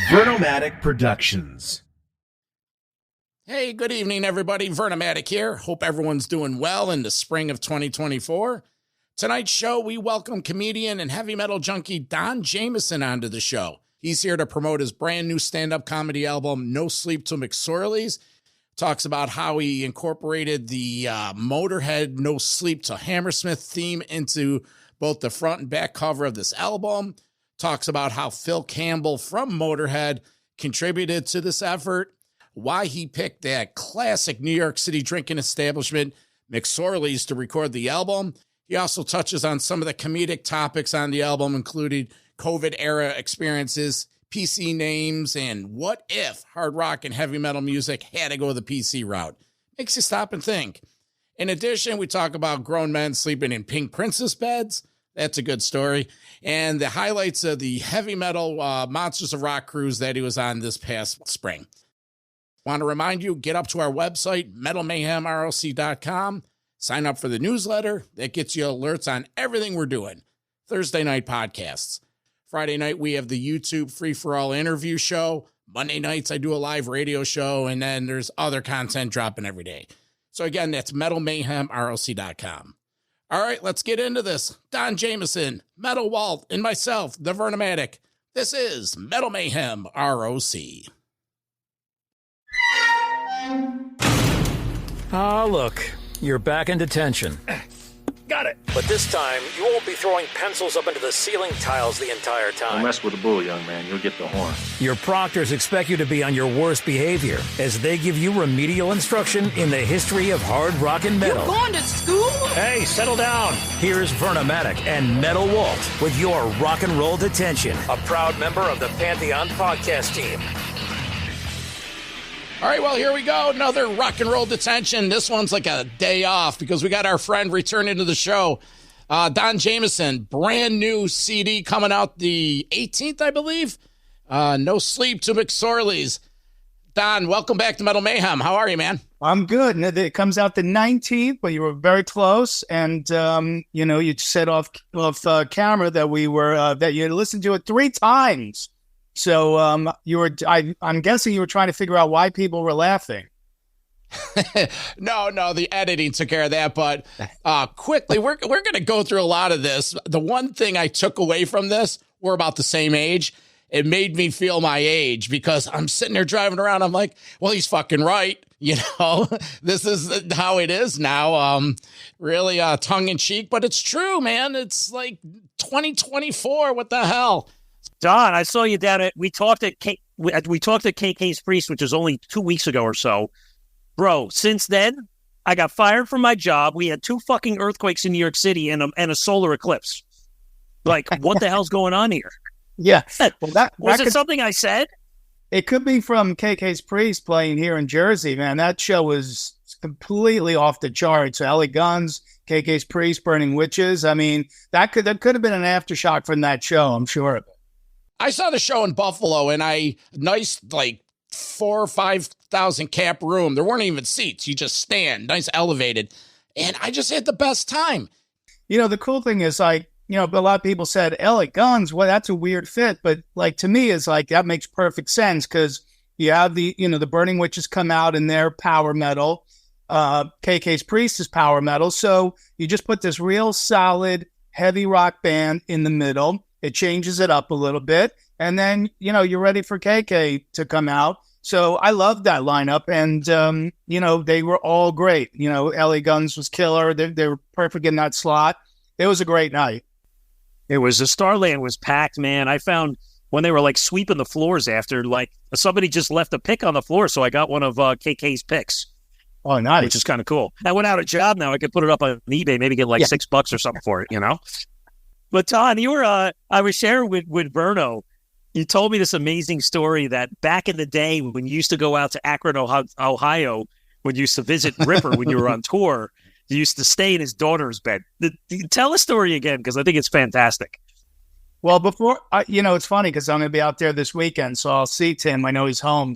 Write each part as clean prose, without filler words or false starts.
Vernomatic Productions. Hey, good evening, everybody. Vernomatic here. Hope everyone's doing well in the spring of 2024. Tonight's show, we welcome comedian and heavy metal junkie Don Jamieson onto the show. He's here to promote his brand new stand-up comedy album, No Sleep Til McSorley's. Talks about how he incorporated the Motorhead No Sleep Till Hammersmith theme into both the front and back cover of this album. Talks about how Phil Campbell from Motorhead contributed to this effort, why he picked that classic New York City drinking establishment, McSorley's, to record the album. He also touches on some of the comedic topics on the album, including COVID-era experiences, PC names, and what if hard rock and heavy metal music had to go the PC route. Makes you stop and think. In addition, we talk about grown men sleeping in pink princess beds. That's a good story. And the highlights of the heavy metal Monsters of Rock cruise that he was on this past spring. Want to remind you, get up to our website, metalmayhemrlc.com. Sign up for the newsletter. That gets you alerts on everything we're doing. Thursday night podcasts. Friday night, we have the YouTube free-for-all interview show. Monday nights, I do a live radio show. And then there's other content dropping every day. So again, that's metalmayhemrlc.com. All right, let's get into this. Don Jamieson, Metal Walt, and myself, the Vernomatic. This is Metal Mayhem ROC. Ah, look, you're back in detention. Got it. But this time, you won't be throwing pencils up into the ceiling tiles the entire time. Don't mess with the bull, young man. You'll get the horn. Your proctors expect you to be on your worst behavior as they give you remedial instruction in the history of hard rock and metal. You going to school? Hey, settle down. Here's Vernomatic and Metal Walt with your rock and roll detention. A proud member of the Pantheon podcast team. All right, well, here we go. Another rock and roll detention. This one's like a day off because we got our friend returning to the show. Don Jamieson, brand new CD coming out the 18th, I believe. No Sleep Til McSorley's. Don, welcome back to Metal Mayhem. How are you, man? I'm good. It comes out the 19th, but you were very close. And, you said off camera that we were that you had listened to it 3 times. So I'm guessing you were trying to figure out why people were laughing. No, the editing took care of that. But quickly, we're going to go through a lot of this. The one thing I took away from this, we're about the same age. It made me feel my age because I'm sitting there driving around. I'm like, well, he's fucking right. You know, this is how it is now. Really tongue in cheek, but it's true, man. It's like 2024. What the hell? Don, I saw you down at we talked at KK's Priest, which was only 2 weeks ago or so. Bro, since then, I got fired from my job. We had 2 fucking earthquakes in New York City and a solar eclipse. Like, what the hell's going on here? Yeah. Well, was it something I said? It could be from KK's Priest playing here in Jersey, man. That show was completely off the charts. LA Guns, KK's Priest, Burning Witches. I mean, that could have been an aftershock from that show, I'm sure of it. I saw the show in Buffalo and nice, like 4,000 or 5,000 cap room. There weren't even seats. You just stand, nice elevated. And I just had the best time. You know, the cool thing is like, a lot of people said LA Guns, well, that's a weird fit. But like, to me, it's like, that makes perfect sense because you have the Burning Witches come out in their power metal. KK's Priest is power metal. So you just put this real solid, heavy rock band in the middle. It changes it up a little bit. And then, you're ready for KK to come out. So I loved that lineup. And, they were all great. LA Guns was killer. They were perfect in that slot. It was a great night. It was, the Starland was packed, man. I found when they were like sweeping the floors after, like somebody just left a pick on the floor. So I got one of KK's picks. Oh, nice. Which is kind of cool. I went out of job now. I could put it up on eBay, maybe get like $6 or something for it, But Todd, you were, I was sharing with Verno, you told me this amazing story that back in the day when you used to go out to Akron, Ohio, when you used to visit Ripper when you were on tour, you used to stay in his daughter's bed. Tell the story again, because I think it's fantastic. Well, it's funny because I'm going to be out there this weekend, so I'll see Tim. I know he's home.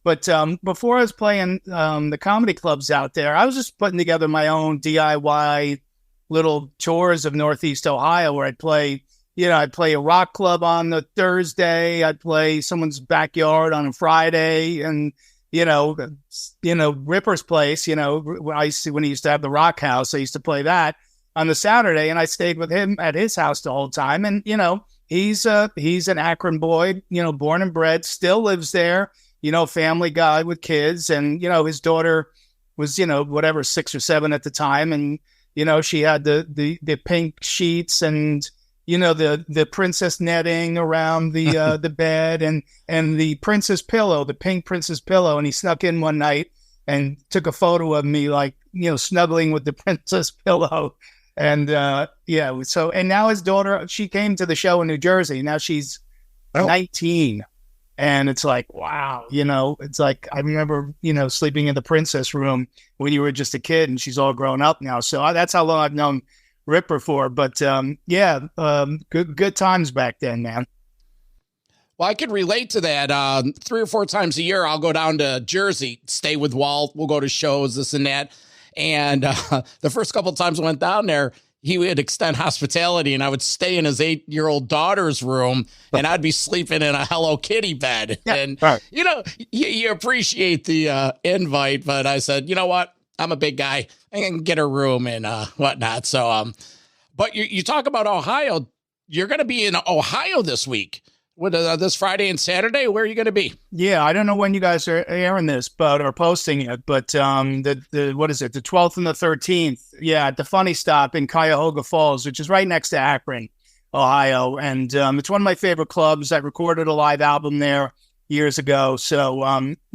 But before I was playing the comedy clubs out there, I was just putting together my own DIY little tours of Northeast Ohio where I'd play I'd play a rock club on the Thursday. I'd play someone's backyard on a Friday, and Ripper's place. When he used to have the Rock House, I used to play that on the Saturday, and I stayed with him at his house the whole time. And he's an Akron boy, born and bred, still lives there. Family guy with kids, and his daughter was 6 or 7 at the time, and she had the pink sheets and the princess netting around the the bed, and the princess pillow, the pink princess pillow. And he snuck in one night and took a photo of me, like snuggling with the princess pillow. And and now his daughter, she came to the show in New Jersey. Now she's 19. And it's like, wow, it's like, I remember, sleeping in the princess room when you were just a kid, and she's all grown up now. So that's how long I've known Ripper for. But good times back then, man. Well, I could relate to that. 3 or 4 times a year, I'll go down to Jersey, stay with Walt. We'll go to shows, this and that. And the first couple of times I went down there, he would extend hospitality, and I would stay in his 8-year-old daughter's room, and I'd be sleeping in a Hello Kitty bed. Yeah, and, right. You appreciate the invite, but I said, you know what? I'm a big guy. I can get a room and whatnot. So, but you talk about Ohio. You're going to be in Ohio this week. This Friday and Saturday, where are you going to be? Yeah, I don't know when you guys are airing this, or posting it, but what is it? The 12th and the 13th. Yeah, at the Funny Stop in Cuyahoga Falls, which is right next to Akron, Ohio, and it's one of my favorite clubs. I recorded a live album there years ago, so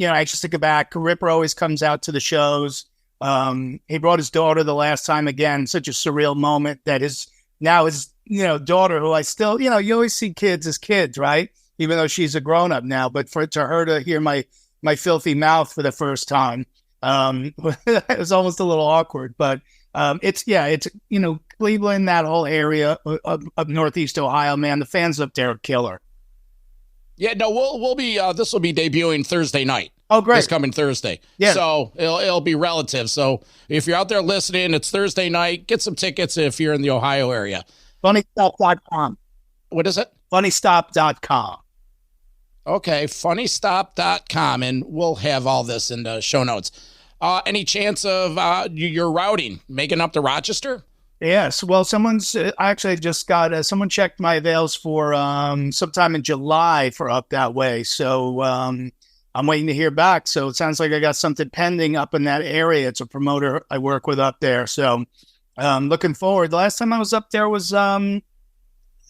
anxious to get back. Ripper always comes out to the shows. He brought his daughter the last time again. Such a surreal moment that his daughter, who I still, you always see kids as kids, right? Even though she's a grown up now, but to her to hear my filthy mouth for the first time, it was almost a little awkward, but, it's Cleveland, that whole area of Northeast Ohio, man, the fans up there are killer. Yeah, no, we'll be, this will be debuting Thursday night. Oh, great. This coming Thursday. Yeah. So it'll be relative. So if you're out there listening, it's Thursday night, get some tickets if you're in the Ohio area. Funnystop.com. What is it? Funnystop.com. Okay, funnystop.com, and we'll have all this in the show notes. Any chance of your routing, making up to Rochester? Yes. Well, I actually just got, someone checked my avails for sometime in July for up that way. So I'm waiting to hear back. So it sounds like I got something pending up in that area. It's a promoter I work with up there. So looking forward. The last time I was up there was, I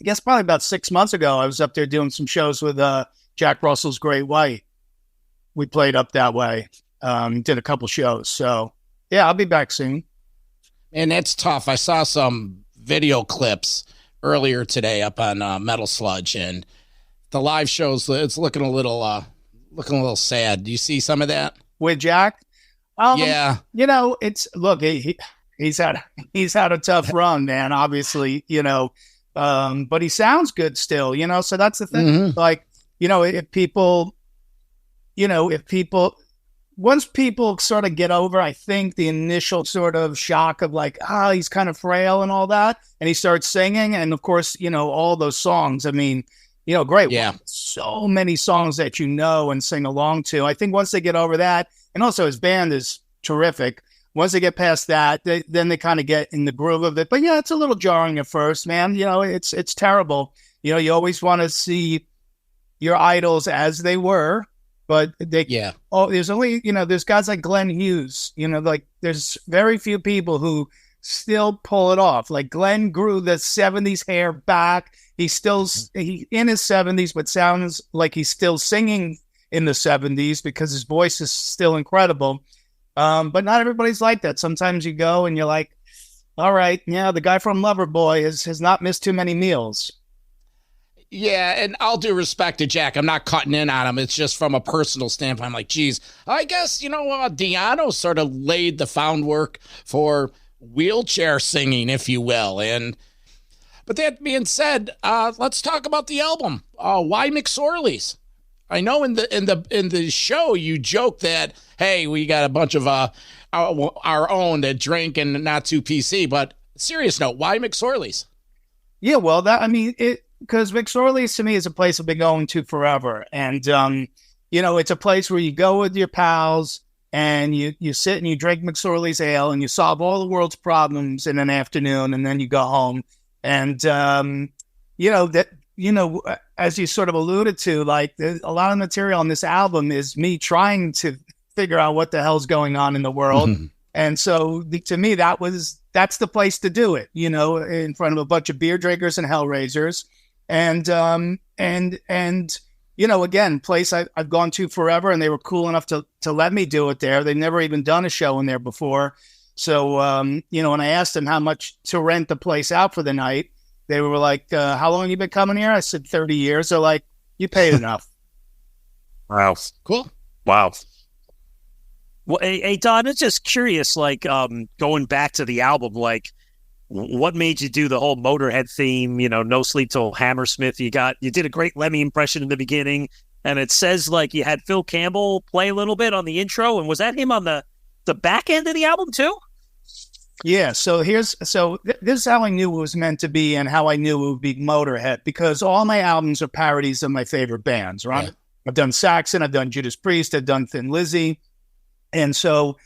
guess probably about 6 months ago. I was up there doing some shows with Jack Russell's Great White. We played up that way, did a couple shows. So, yeah, I'll be back soon. And that's tough. I saw some video clips earlier today up on Metal Sludge, and the live shows, it's looking a little sad. Do you see some of that? With Jack? Yeah. He's had a tough run, man, obviously, but he sounds good still, so that's the thing. Mm-hmm. Like, once people sort of get over, I think, the initial sort of shock of like, he's kind of frail and all that, and he starts singing, and of course, all those songs, I mean, great. Yeah. So many songs that and sing along to. I think once they get over that, and also his band is terrific. Once they get past that, then they kind of get in the groove of it. But yeah, it's a little jarring at first, man. It's terrible. You always want to see your idols as they were, but there's only, there's guys like Glenn Hughes, like there's very few people who still pull it off. Like Glenn grew the 70s hair back. He's still in his 70s, but sounds like he's still singing in the 70s because his voice is still incredible. But not everybody's like that. Sometimes you go and you're like, all right, yeah, the guy from Loverboy has not missed too many meals. Yeah, and all due respect to Jack, I'm not cutting in on him. It's just from a personal standpoint. I'm like, geez, I guess, Di'Anno sort of laid the groundwork for wheelchair singing, if you will. But that being said, let's talk about the album. Why McSorley's? I know in the show you joke that, hey, we got a bunch of our own that drink and not too PC. But serious note, why McSorley's? Yeah, well, because McSorley's to me is a place I've been going to forever. And, it's a place where you go with your pals and you sit and you drink McSorley's ale and you solve all the world's problems in an afternoon, and then you go home. And, as you sort of alluded to, like a lot of material on this album is me trying to figure out what the hell's going on in the world. And so to me, that's the place to do it, in front of a bunch of beer drinkers and hellraisers. And again, place I've gone to forever, and they were cool enough to let me do it there. They've never even done a show in there before. So, when I asked them how much to rent the place out for the night, they were like, how long have you been coming here? I said, 30 years. They're like, you paid enough. Wow. Cool. Wow. Well, hey, Don, I'm just curious, like, going back to the album, like, what made you do the whole Motorhead theme, No Sleep Till Hammersmith? You did a great Lemmy impression in the beginning, and it says, like, you had Phil Campbell play a little bit on the intro, and was that him on the back end of the album, too? Yeah, so this is how I knew it was meant to be and how I knew it would be Motorhead, because all my albums are parodies of my favorite bands, right? Yeah. I've done Saxon, I've done Judas Priest, I've done Thin Lizzy. And so,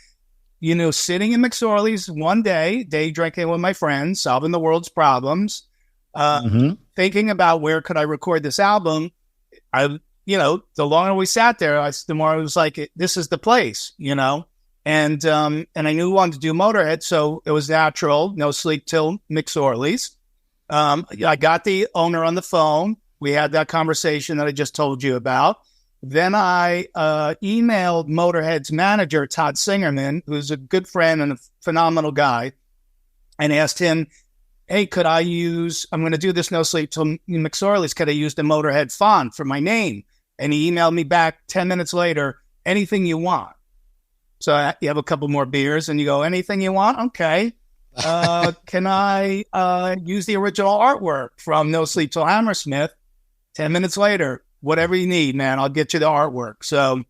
sitting in McSorley's one day drinking with my friends, solving the world's problems, thinking about where could I record this album, the longer we sat there, the more I was like, this is the place, And I knew we wanted to do Motorhead, so it was natural. No Sleep Till McSorley's. I got the owner on the phone. We had that conversation that I just told you about. Then I emailed Motorhead's manager, Todd Singerman, who's a good friend and a phenomenal guy, and asked him, hey, I'm going to do this No Sleep Till McSorley's. Could I use the Motorhead font for my name? And he emailed me back 10 minutes later, anything you want. So you have a couple more beers and you go, anything you want? Okay. Can I use the original artwork from No Sleep Till Hammersmith? 10 minutes later, whatever you need, man, I'll get you the artwork. So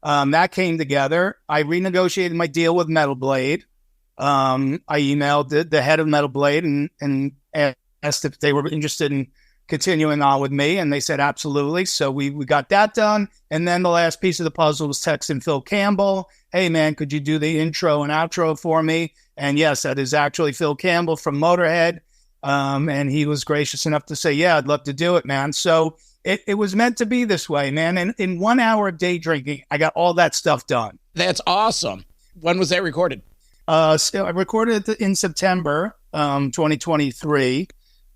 that came together. I renegotiated my deal with Metal Blade. I emailed the head of Metal Blade and asked if they were interested in continuing on with me, and they said absolutely. So we got that done. And then the last piece of the puzzle was texting Phil Campbell. Hey, man, could you do the intro and outro for me? And yes, that is actually Phil Campbell from Motorhead. And he was gracious enough to say, yeah, I'd love to do it, man. So it was meant to be this way, man. And in 1 hour of day drinking, I got all that stuff done. That's awesome. When was that recorded? So I recorded it in September 2023.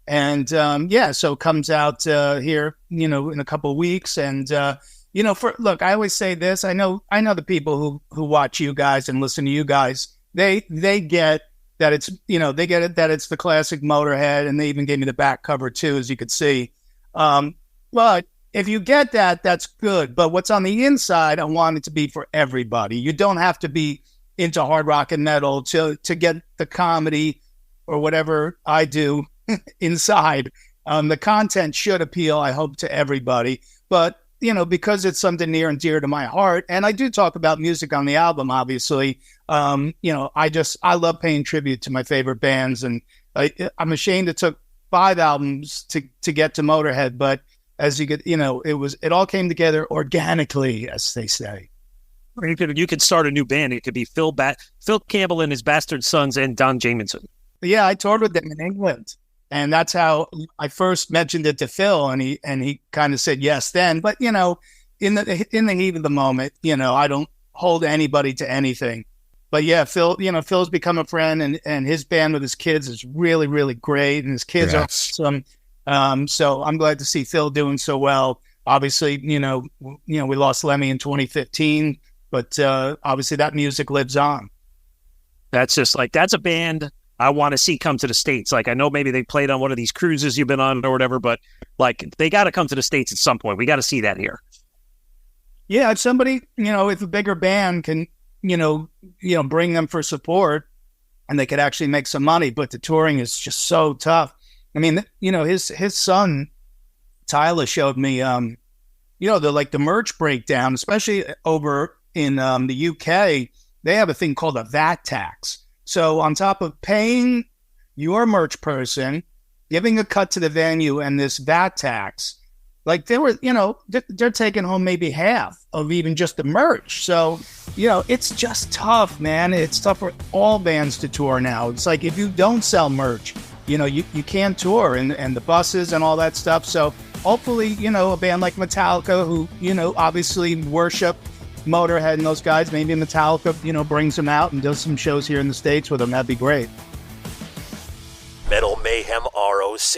And so it comes out here, in a couple of weeks. And look, I always say this. I know the people who watch you guys and listen to you guys. They get that it's that it's the classic Motorhead, and they even gave me the back cover too, as you could see. But if you get that, that's good. But what's on the inside, I want it to be for everybody. You don't have to be into hard rock and metal to get the comedy or whatever I do inside. The content should appeal, I hope, to everybody. But, because it's something near and dear to my heart, and I do talk about music on the album, obviously, I love paying tribute to my favorite bands. And I'm ashamed it took 5 albums to get to Motorhead, but as you get, it all came together organically, as they say. You could start a new band. It could be Phil Campbell and his Bastard Sons and Don Jamieson. Yeah, I toured with them in England. And that's how I first mentioned it to Phil, and he kind of said yes then. But in the heat of the moment, I don't hold anybody to anything. But yeah, Phil's become a friend, and his band with his kids is really, really great, and his kids are awesome. So I'm glad to see Phil doing so well. Obviously, we lost Lemmy in 2015, but obviously that music lives on. That's a band I want to see come to the States. Like, I know maybe they played on one of these cruises you've been on or whatever, but like, they got to come to the States at some point. We got to see that here. Yeah, if somebody, if a bigger band can, bring them for support, and they could actually make some money, but the touring is just so tough. I mean, his son Tyler showed me, the merch breakdown, especially over in the UK. They have a thing called a VAT tax. So on top of paying your merch person, giving a cut to the venue and this VAT tax, like they were, they're taking home maybe half of even just the merch. So, it's just tough, man. It's tough for all bands to tour now. It's like if you don't sell merch, you can't tour and the buses and all that stuff. So hopefully, a band like Metallica, who, obviously worship Motorhead and those guys, maybe Metallica, brings them out and does some shows here in the States with them. That'd be great. Metal Mayhem ROC.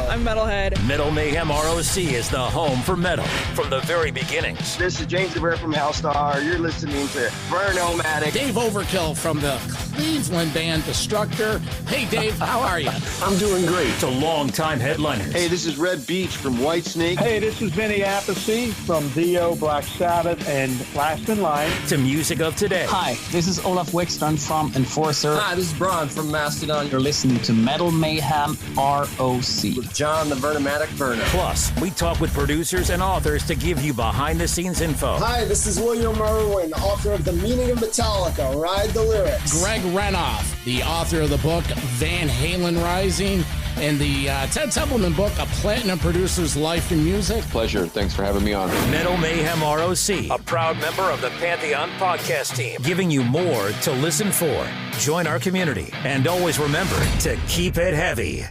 I'm Metalhead. Metal Mayhem ROC is the home for metal from the very beginnings. This is James DeVere from Hellstar. You're listening to Vernomatic. Dave Overkill from the Cleveland band Destructor. Hey, Dave, how are you? I'm doing great. To longtime headliners. Hey, this is Red Beach from Whitesnake. Hey, this is Vinny Appice from Dio, Black Sabbath, and Last in Line. To music of today. Hi, this is Olaf Wickstrand from Enforcer. Hi, this is Braun from Mastodon. You're listening to Metal Mayhem ROC. With John the Vernomatic Verno. Plus, we talk with producers and authors to give you behind-the-scenes info. Hi, this is William Irwin, author of The Meaning of Metallica, Ride the Lyrics. Greg Renoff, the author of the book Van Halen Rising and the Ted Templeman book, A Platinum Producer's Life in Music. Pleasure. Thanks for having me on. Metal Mayhem ROC, a proud member of the Pantheon podcast team, giving you more to listen for. Join our community, and always remember to keep it heavy.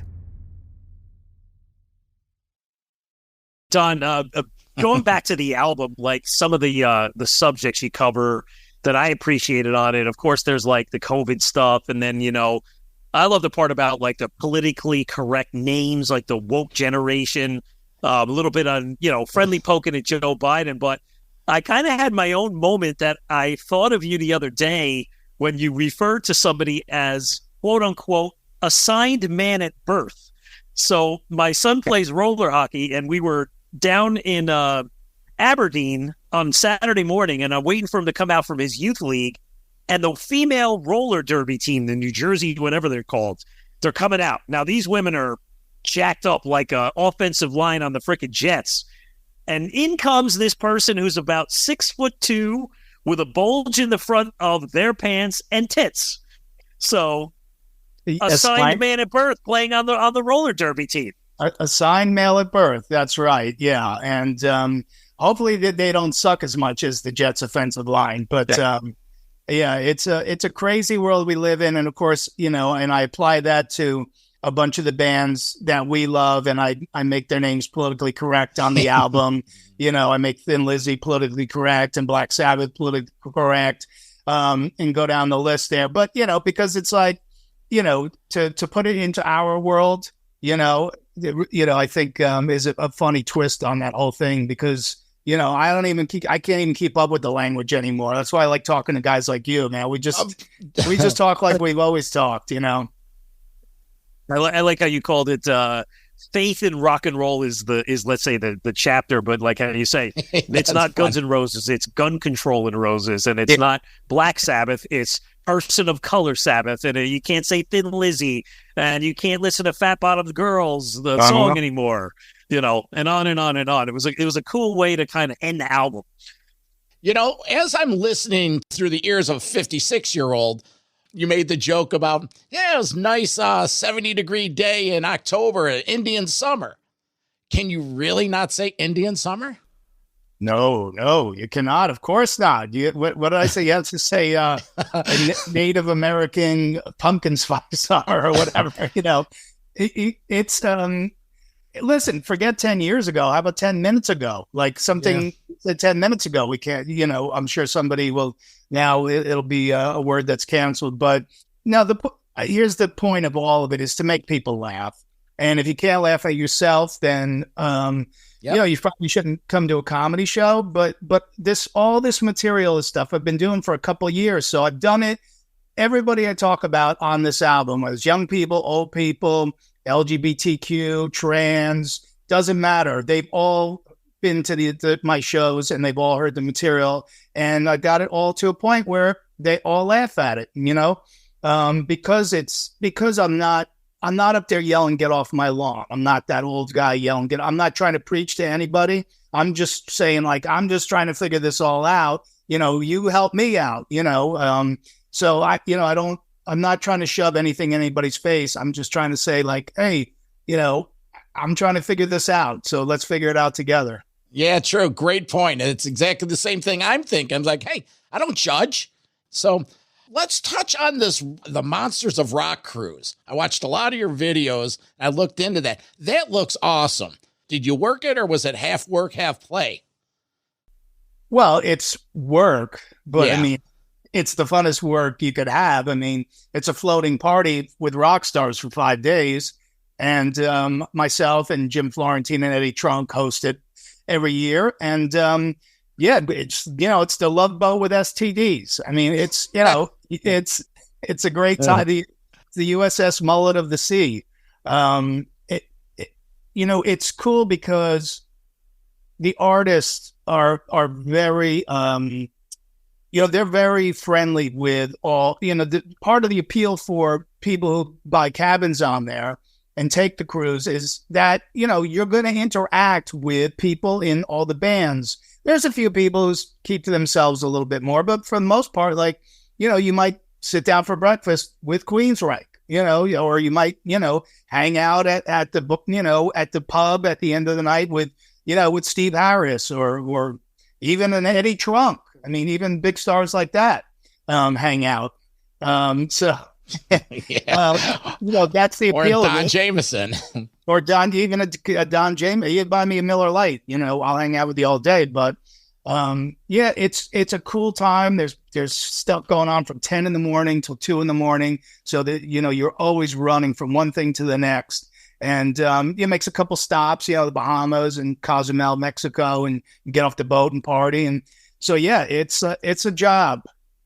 Don, going back to the album, like some of the subjects you cover that I appreciated on it, of course, there's like the COVID stuff. And then, I love the part about like the politically correct names, like the woke generation, a little bit on, friendly poking at Joe Biden. But I kind of had my own moment that I thought of you the other day when you referred to somebody as, quote unquote, assigned man at birth. So my son plays roller hockey, and we were down in Aberdeen on Saturday morning, and I'm waiting for him to come out from his youth league, and the female roller derby team, the New Jersey, whatever they're called, they're coming out. Now, these women are jacked up like an offensive line on the frickin' Jets. And in comes this person who's about 6'2", with a bulge in the front of their pants and tits. So, assigned man at birth playing on the roller derby team. Assigned male at birth. That's right. Yeah. And hopefully they don't suck as much as the Jets offensive line. But it's a crazy world we live in. And of course, and I apply that to a bunch of the bands that we love, and I make their names politically correct on the album. I make Thin Lizzy politically correct and Black Sabbath politically correct, and go down the list there. But, because it's like, to put it into our world, I think is a funny twist on that whole thing, because, I can't even keep up with the language anymore. That's why I like talking to guys like you, man. We just talk like we've always talked, I like how you called it faith in rock and roll is let's say the chapter, but like how you say, it's not Guns N' Roses, it's Gun Control and Roses, and it's not Black Sabbath, it's Person of Color Sabbath, and you can't say Thin Lizzy, and you can't listen to Fat Bottomed Girls, the song anymore, and on and on and on. It was a cool way to kind of end the album. As I'm listening through the ears of a 56-year-old, you made the joke about, it was nice 70-degree day in October, Indian summer. Can you really not say Indian summer? No, you cannot. Of course not. What did I say? You have to say a Native American pumpkin spice summer or whatever. It's listen. Forget 10 years ago. How about 10 minutes ago? Like something 10 minutes ago. We can't. I'm sure somebody will now. It'll be a word that's canceled. But now here's the point of all of it is to make people laugh. And if you can't laugh at yourself, then you probably shouldn't come to a comedy show. But all this material is stuff I've been doing for a couple of years. So I've done it. Everybody I talk about on this album, whether it's young people, old people, LGBTQ, trans, doesn't matter. They've all been to my shows and they've all heard the material. And I got it all to a point where they all laugh at it, because I'm not up there yelling, get off my lawn. I'm not that old guy yelling. I'm not trying to preach to anybody. I'm just saying, like, I'm just trying to figure this all out. You help me out, So I don't I'm not trying to shove anything in anybody's face. I'm just trying to say like, hey, I'm trying to figure this out. So let's figure it out together. Yeah, true. Great point. It's exactly the same thing I'm thinking. I'm like, hey, I don't judge. So let's touch on the Monsters of Rock cruise. I watched a lot of your videos. I looked into that. That looks awesome. Did you work it or was it half work, half play? Well, it's work, but I mean, it's the funnest work you could have. I mean, it's a floating party with rock stars for 5 days. And myself and Jim Florentine and Eddie Trunk host it every year. And it's, it's the Love Boat with STDs. I mean, it's, it's a great time. The USS Mullet of the Sea. It's cool because the artists are very, they're very friendly with all, part of the appeal for people who buy cabins on there and take the cruise is that, you're going to interact with people in all the bands. There's a few people who keep to themselves a little bit more, but for the most part, like, you might sit down for breakfast with Queensryche, or you might, hang out at the book, at the pub at the end of the night with Steve Harris or even an Eddie Trunk. I mean, even big stars like that hang out. That's the appeal. Or Don Jamieson. Or Don Jamieson. He'd buy me a Miller Lite. I'll hang out with you all day. But it's a cool time. There's stuff going on from 10 in the morning till 2 in the morning. So that, you're always running from one thing to the next. And it makes a couple stops, the Bahamas and Cozumel, Mexico, and you get off the boat and party. And so, it's a job,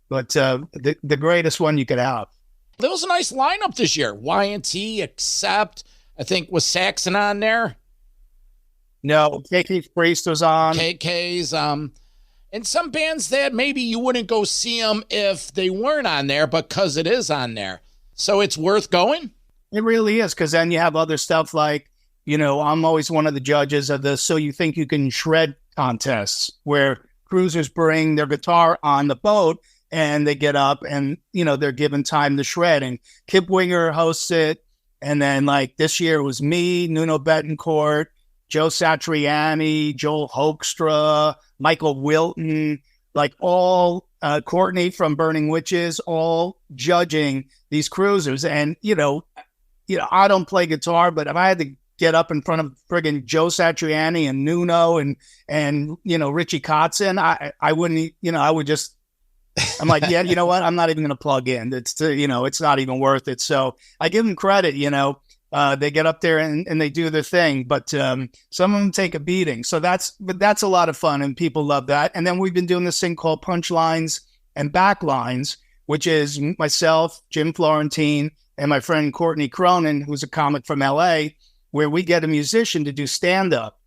but the greatest one you could have. There was a nice lineup this year. Y&T, Accept, I think, was Saxon on there? No, KK's Priest was on. KK's, and some bands that maybe you wouldn't go see them if they weren't on there, but because it is on there. So it's worth going? It really is, because then you have other stuff like, I'm always one of the judges of the So You Think You Can Shred contests, where cruisers bring their guitar on the boat and they get up and, they're given time to shred. And Kip Winger hosts it. And then like this year it was me, Nuno Betancourt, Joe Satriani, Joel Hoekstra, Michael Wilton, like all Courtney from Burning Witches, all judging these cruisers. And, I don't play guitar, but if I had to get up in front of friggin' Joe Satriani and Nuno and Richie Kotzen, I wouldn't, I would just, I'm like, you know what? I'm not even going to plug in. It's not even worth it. So I give them credit, they get up there and they do their thing, but some of them take a beating. So that's a lot of fun and people love that. And then we've been doing this thing called Punchlines and Backlines, which is myself, Jim Florentine, and my friend Courtney Cronin, who's a comic from LA, where we get a musician to do stand-up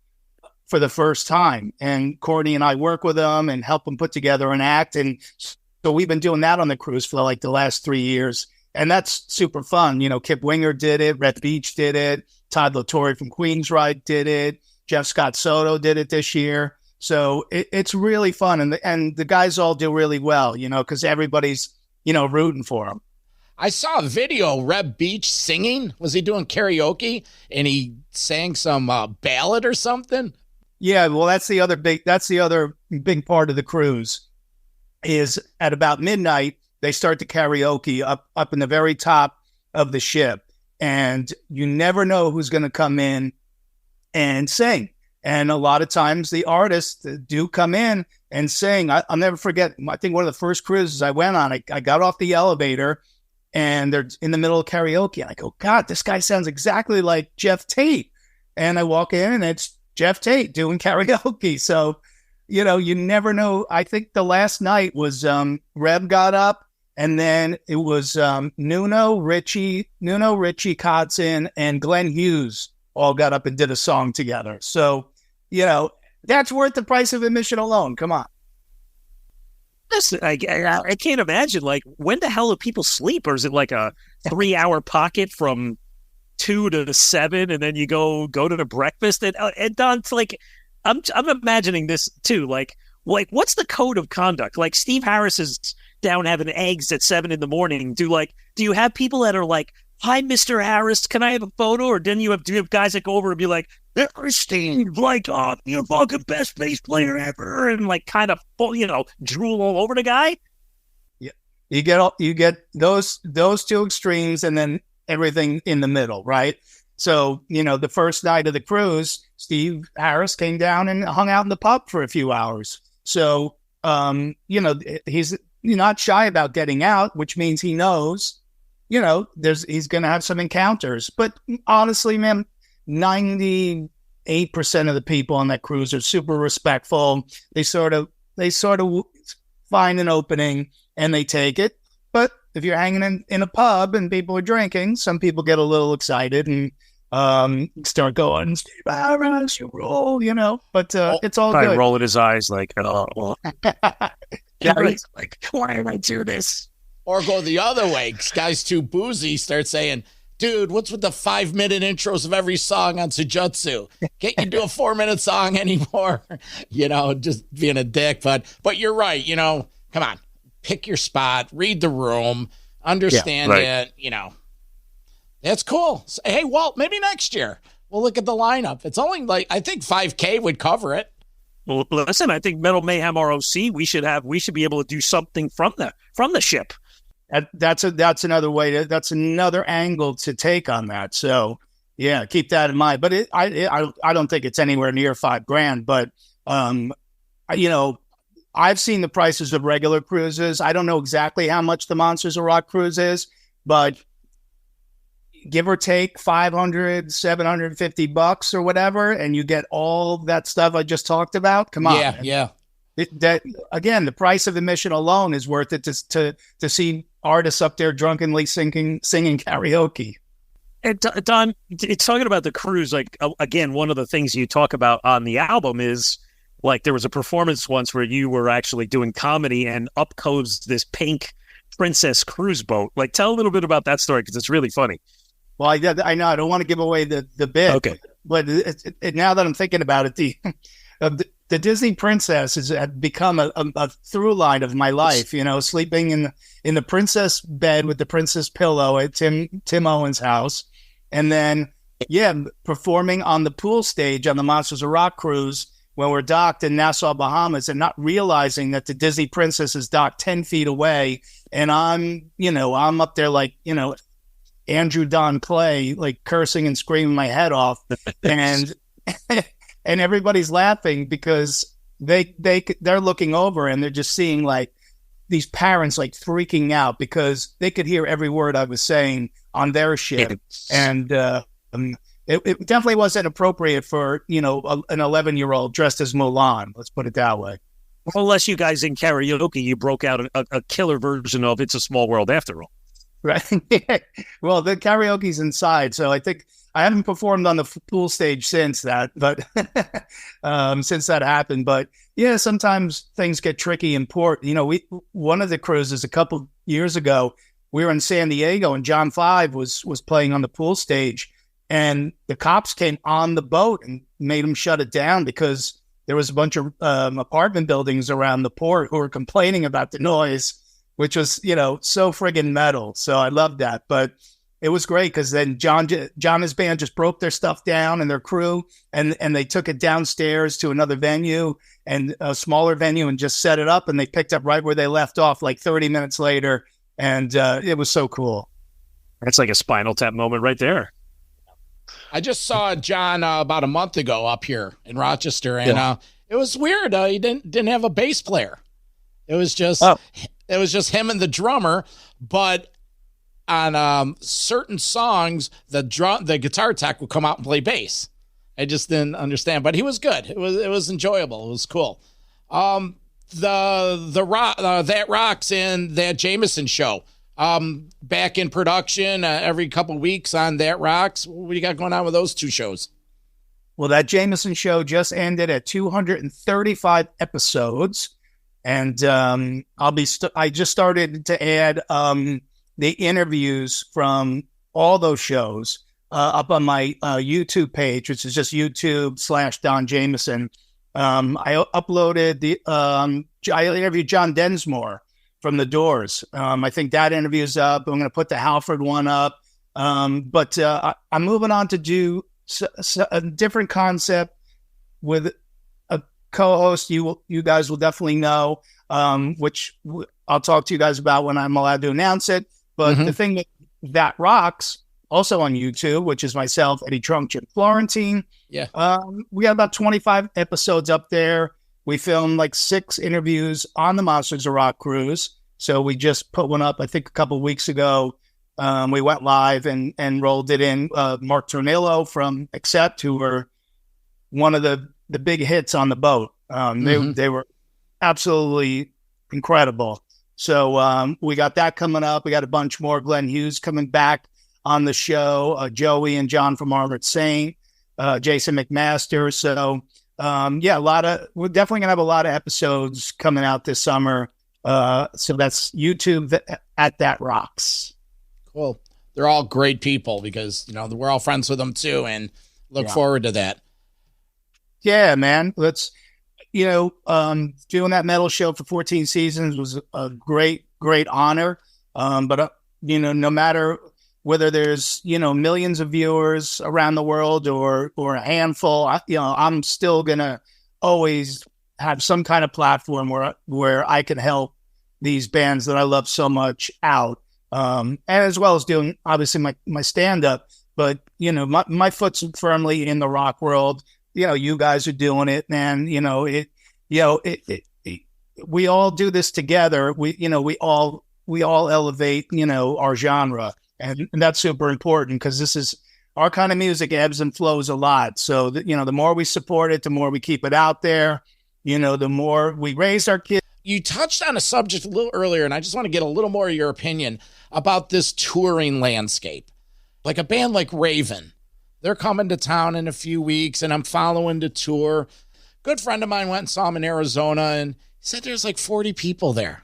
for the first time. And Courtney and I work with them and help them put together an act. And so we've been doing that on the cruise for like the last 3 years. And that's super fun. Kip Winger did it. Rhett Beach did it. Todd Latore from Queensryche did it. Jeff Scott Soto did it this year. So it's really fun. And the guys all do really well, because everybody's, rooting for them. I saw a video, Reb Beach singing. Was he doing karaoke? And he sang some ballad or something? Yeah, well, that's the other big part of the cruise is at about midnight, they start the karaoke up in the very top of the ship. And you never know who's going to come in and sing. And a lot of times the artists do come in and sing. I'll never forget, I think one of the first cruises I went on, I got off the elevator and they're in the middle of karaoke. And I go, God, this guy sounds exactly like Jeff Tate. And I walk in and it's Jeff Tate doing karaoke. So, you never know. I think the last night was Reb got up and then it was Nuno, Richie Kotzen, and Glenn Hughes all got up and did a song together. So, that's worth the price of admission alone. Come on. Listen, I can't imagine, like, when the hell do people sleep? Or is it like a 3-hour pocket from 2 to 7 and then you go to the breakfast? And Don, like, I'm imagining this too. Like, what's the code of conduct? Like, Steve Harris is down having eggs at 7 a.m. Do you have people that are like, "Hi, Mr. Harris, can I have a photo?" Or do you have guys that go over and be like, "There's Steve, like, oh, you're fucking best bass player ever," and like kind of, drool all over the guy? Yeah, you get those two extremes, and then everything in the middle, right? So, the first night of the cruise, Steve Harris came down and hung out in the pub for a few hours. So, he's not shy about getting out, which means he knows, he's going to have some encounters. But honestly, man, 98% of the people on that cruise are super respectful. They sort of find an opening and they take it. But if you're hanging in a pub and people are drinking, some people get a little excited and start going, "Steve Harris, you roll," But it's all good. Rolling his eyes like, "Oh, well." He's like, "Why did I do this?" Or go the other way. Guy's too boozy, start saying, "Dude, what's with the 5-minute intros of every song on Sujutsu? Can't you do a 4-minute song anymore?" Just being a dick. But you're right. Come on. Pick your spot, read the room, understand it, That's cool. Hey, Walt, maybe next year we'll look at the lineup. It's only I think 5K would cover it. Well, listen, I think Metal Mayhem ROC, we should be able to do something from the ship. That's another angle to take on that. So yeah, keep that in mind. But I don't think it's anywhere near $5,000, but I've seen the prices of regular cruises. I don't know exactly how much the Monsters of Rock cruise is, but give or take $500, $750 or whatever, and you get all that stuff I just talked about. Come on. Yeah. Again, the price of admission alone is worth it to see artists up there drunkenly singing karaoke. And Don, it's talking about the cruise. Like, again, one of the things you talk about on the album is, like, there was a performance once where you were actually doing comedy and up comes this pink princess cruise boat. Like, tell a little bit about that story because it's really funny. Well, I know I don't want to give away the bit. Okay. But now that I'm thinking about it, the Disney princess has become a through line of my life. Sleeping in the princess bed with the princess pillow at Tim Owen's house, and then performing on the pool stage on the Monsters of Rock cruise when we're docked in Nassau, Bahamas, and not realizing that the Disney princess is docked 10 feet away, and I'm up there like Andrew Don Clay, like cursing and screaming my head off, and everybody's laughing because they're looking over and they're just seeing like these parents like freaking out because they could hear every word I was saying on their ship, and it definitely wasn't appropriate for an 11-year-old dressed as Mulan. Let's put it that way. Well, unless you guys in karaoke, you broke out a killer version of "It's a Small World" after all. Right. Well, the karaoke's inside, so I think I haven't performed on the pool stage since that, but since that happened. But yeah, sometimes things get tricky in port. One of the cruises a couple years ago, we were in San Diego, and John 5 was playing on the pool stage, and the cops came on the boat and made him shut it down because there was a bunch of apartment buildings around the port who were complaining about the noise, which was, so friggin' metal. So I loved that. But it was great because then John and his band just broke their stuff down and their crew, and they took it downstairs to another venue and a smaller venue and just set it up, and they picked up right where they left off like 30 minutes later. And it was so cool. That's like a Spinal Tap moment right there. I just saw John about a month ago up here in Rochester, and it was weird. He didn't have a bass player. It was just him and the drummer, but on certain songs, the guitar tech would come out and play bass. I just didn't understand, but he was good. It was enjoyable. It was cool. That Rocks in that Jamieson show. Back in production every couple weeks on That Rocks. What do you got going on with those two shows? Well, that Jamieson show just ended at 235 episodes. And I just started to add the interviews from all those shows up on my YouTube page, which is just YouTube/Don Jamieson. I uploaded I interviewed John Densmore from the Doors. I think that interview's up. I'm going to put the Halford one up. But I'm moving on to do a different concept with a co-host you guys will definitely know, which I'll talk to you guys about when I'm allowed to announce it. But the thing that rocks, also on YouTube, which is myself, Eddie Trunk, Jim Florentine. Yeah. We got about 25 episodes up there. We filmed like 6 interviews on the Monsters of Rock cruise. So we just put one up, I think, a couple of weeks ago. We went live and rolled it in. Mark Tornillo from Accept, who were one of the big hits on the boat. They were absolutely incredible. So we got that coming up. We got a bunch more. Glenn Hughes coming back on the show. Joey and John from Armored Saint. Jason McMaster. So we're definitely gonna have a lot of episodes coming out this summer. So that's YouTube at That Rocks. Cool. They're all great people because, we're all friends with them too, and look forward to that. Yeah, man. Let's, doing that metal show for 14 seasons was a great, great honor. But no matter whether there's, millions of viewers around the world or a handful, I'm still going to always have some kind of platform where I can help these bands that I love so much out. And as well as doing obviously my stand-up, but my foot's firmly in the rock world. You guys are doing it, man. We all do this together. We all elevate, our genre, and that's super important because this is our kind of music ebbs and flows a lot. So the more we support it, the more we keep it out there, the more we raise our kids. You touched on a subject a little earlier, and I just want to get a little more of your opinion about this touring landscape. Like a band like Raven, they're coming to town in a few weeks, and I'm following the tour. Good friend of mine went and saw them in Arizona, and he said there's like 40 people there.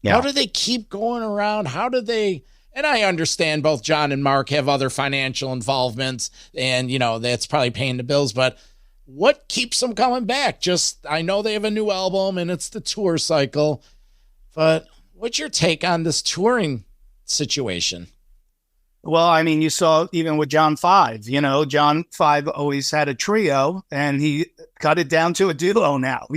Yeah. How do they keep going around? How do they... And I understand both John and Mark have other financial involvements, and, that's probably paying the bills, but what keeps them coming back? I know they have a new album, and it's the tour cycle, but what's your take on this touring situation? Well, I mean, you saw even with John 5, John 5 always had a trio, and he cut it down to a duo now,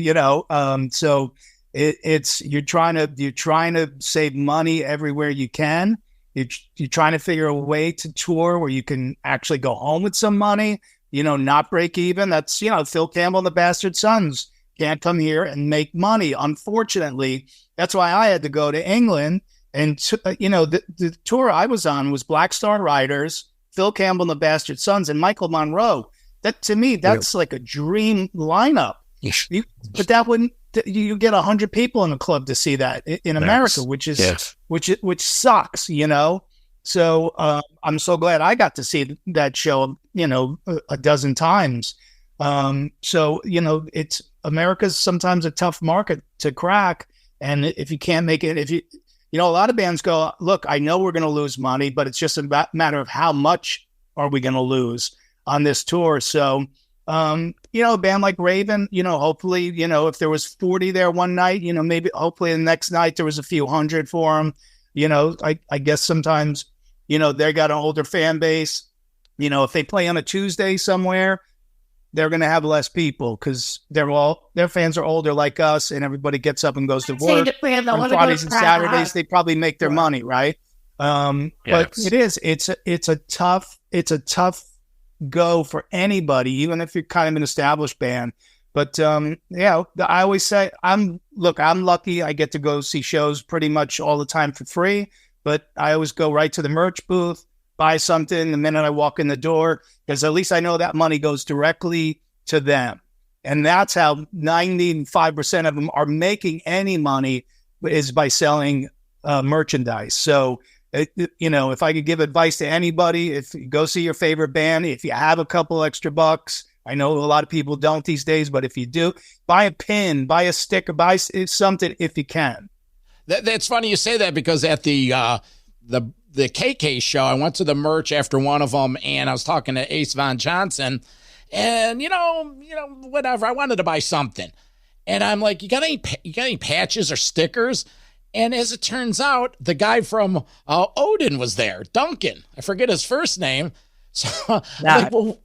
so you're trying to save money everywhere you can. You're trying to figure a way to tour where you can actually go home with some money, not break even. That's, Phil Campbell and the Bastard Sons can't come here and make money. Unfortunately, that's why I had to go to England. And, the tour I was on was Black Star Riders, Phil Campbell and the Bastard Sons, and Michael Monroe. That, to me, that's like a dream lineup. But that wouldn't, you get 100 people in the club to see that in America, which sucks, So I'm so glad I got to see that show, a dozen times. It's America's sometimes a tough market to crack. And if you can't make it, a lot of bands go, look, I know we're going to lose money, but it's just a matter of how much are we going to lose on this tour. So, a band like Raven, hopefully, if there was 40 there one night, maybe hopefully the next night there was a few hundred for them. I guess sometimes, they got an older fan base. If they play on a Tuesday somewhere, they're going to have less people because their fans are older like us, and everybody gets up and goes to work. On Fridays and Saturdays, they probably make their money, right? But it's a tough go for anybody, even if you're kind of an established band. But I always say I'm lucky. I get to go see shows pretty much all the time for free, but I always go right to the merch booth, buy something the minute I walk in the door, because at least I know that money goes directly to them. And that's how 95% of them are making any money, is by selling merchandise. So if I could give advice to anybody, if you go see your favorite band, if you have a couple extra bucks, I know a lot of people don't these days, but if you do, buy a pin, buy a sticker, buy something if you can. That's funny you say that, because at the KK show, I went to the merch after one of them, and I was talking to Ace Von Johnson, and whatever, I wanted to buy something, and I'm like, you got any patches or stickers? And as it turns out, the guy from Odin was there, Duncan. I forget his first name. So I go,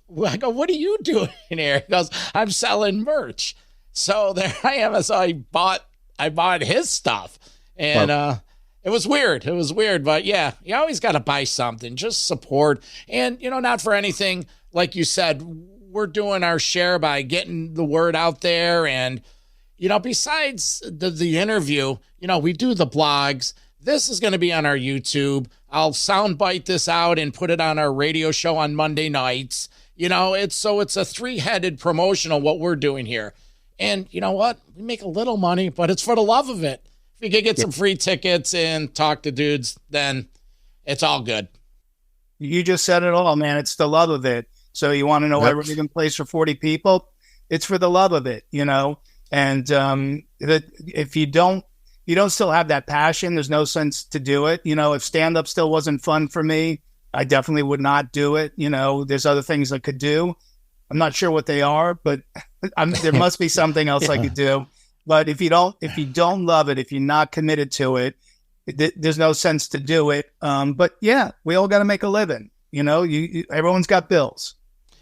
what are you doing here? He goes, I'm selling merch. So there I am. So I bought his stuff. And it was weird. It was weird. But yeah, you always got to buy something. Just support. And, not for anything. Like you said, we're doing our share by getting the word out there. And, besides the interview, we do the blogs. This is going to be on our YouTube. I'll soundbite this out and put it on our radio show on Monday nights. It's a three-headed promotional what we're doing here. And you know what? We make a little money, but it's for the love of it. If you can get some free tickets and talk to dudes, then it's all good. You just said it all, man. It's the love of it. So you want to know why we're giving place for 40 people? It's for the love of it, And if you don't still have that passion, there's no sense to do it. If stand-up still wasn't fun for me, I definitely would not do it. There's other things I could do. I'm not sure what they are, but there must be something else I could do. But if you don't love it, if you're not committed to it, there's no sense to do it. But yeah, we all got to make a living. Everyone's got bills.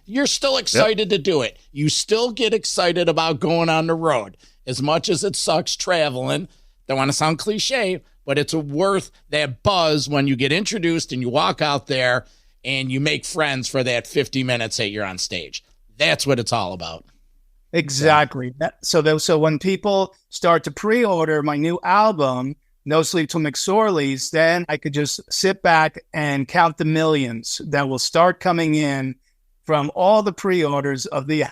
You're still excited to do it. You still get excited about going on the road. As much as it sucks traveling, don't want to sound cliche, but it's worth that buzz when you get introduced and you walk out there and you make friends for that 50 minutes that you're on stage. That's what it's all about. Exactly. So when people start to pre-order my new album, No Sleep Till McSorley's, then I could just sit back and count the millions that will start coming in from all the pre-orders of the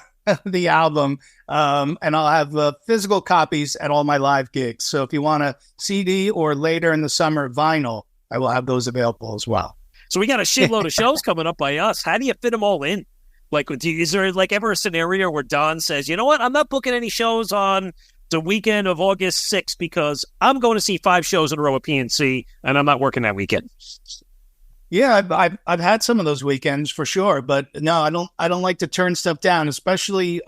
album, and I'll have physical copies at all my live gigs. So if you want a CD or later in the summer vinyl, I will have those available as well. So we got a shitload of shows coming up by us. How do you fit them all in? Is there ever a scenario where Don says, you know what, I'm not booking any shows on the weekend of August 6th because I'm going to see 5 shows in a row at PNC and I'm not working that weekend? Yeah, I've had some of those weekends for sure, but no, I don't like to turn stuff down, especially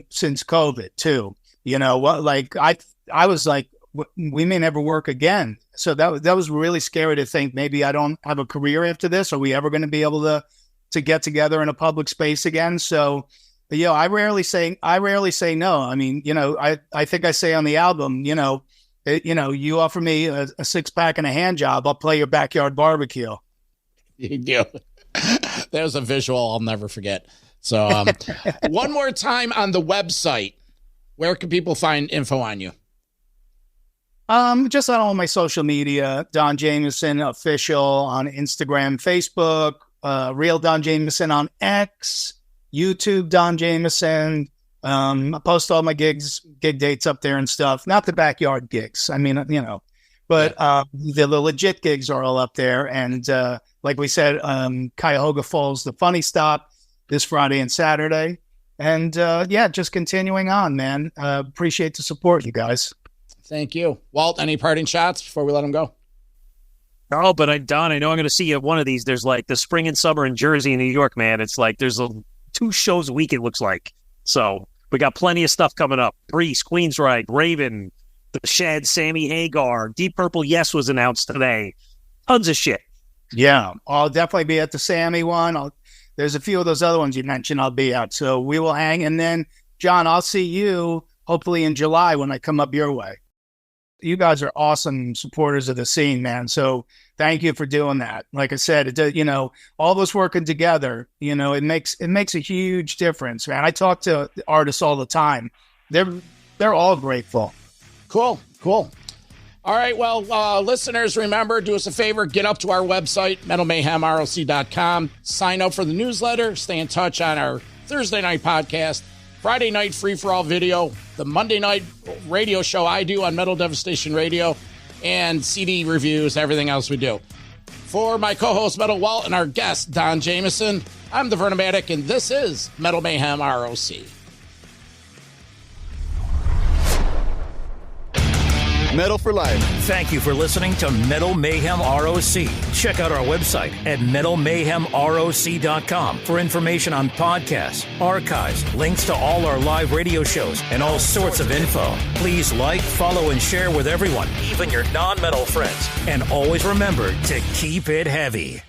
since COVID too. I was like, we may never work again. So that was really scary to think maybe I don't have a career after this. Are we ever going to be able to get together in a public space again? So, I rarely say no. I mean, I think I say on the album, you offer me a 6-pack and a hand job, I'll play your backyard barbecue. You do. There's a visual I'll never forget. So one more time on the website, where can people find info on you? Just on all my social media, Don Jamieson Official on Instagram, Facebook, Real Don Jamieson on X, YouTube Don Jamieson. I post all my gig dates up there and stuff. Not the backyard gigs. I mean, but the legit gigs are all up there. And like we said, Cuyahoga Falls, the Funny Stop this Friday and Saturday. And just continuing on, man. Appreciate the support, you guys. Thank you. Walt, any parting shots before we let him go? Oh, but Don, I know I'm going to see you at one of these. There's like the spring and summer in Jersey and New York, man. It's like there's 2 shows a week, it looks like. So we got plenty of stuff coming up. Priest, Queensryche, Raven, The Shed, Sammy Hagar, Deep Purple Yes was announced today. Tons of shit. Yeah, I'll definitely be at the Sammy one. There's a few of those other ones you mentioned I'll be at. So we will hang. And then, John, I'll see you hopefully in July when I come up your way. You guys are awesome supporters of the scene, man. So thank you for doing that. Like I said, all of us working together, it makes a huge difference, man. I talk to artists all the time. They're all grateful. Cool. All right. Well, listeners, remember, do us a favor, get up to our website, metalmayhemroc.com, sign up for the newsletter, stay in touch on our Thursday night podcast, Friday night free-for-all video, the Monday night radio show I do on Metal Devastation Radio, and CD reviews, everything else we do. For my co-host, Metal Walt, and our guest, Don Jamieson, I'm the Vernomatic, and this is Metal Mayhem ROC. Metal for life. Thank you for listening to Metal Mayhem ROC. Check out our website at metalmayhemroc.com for information on podcasts, archives, links to all our live radio shows, and all sorts of info. Please like, follow, and share with everyone, even your non-metal friends. And always remember to keep it heavy.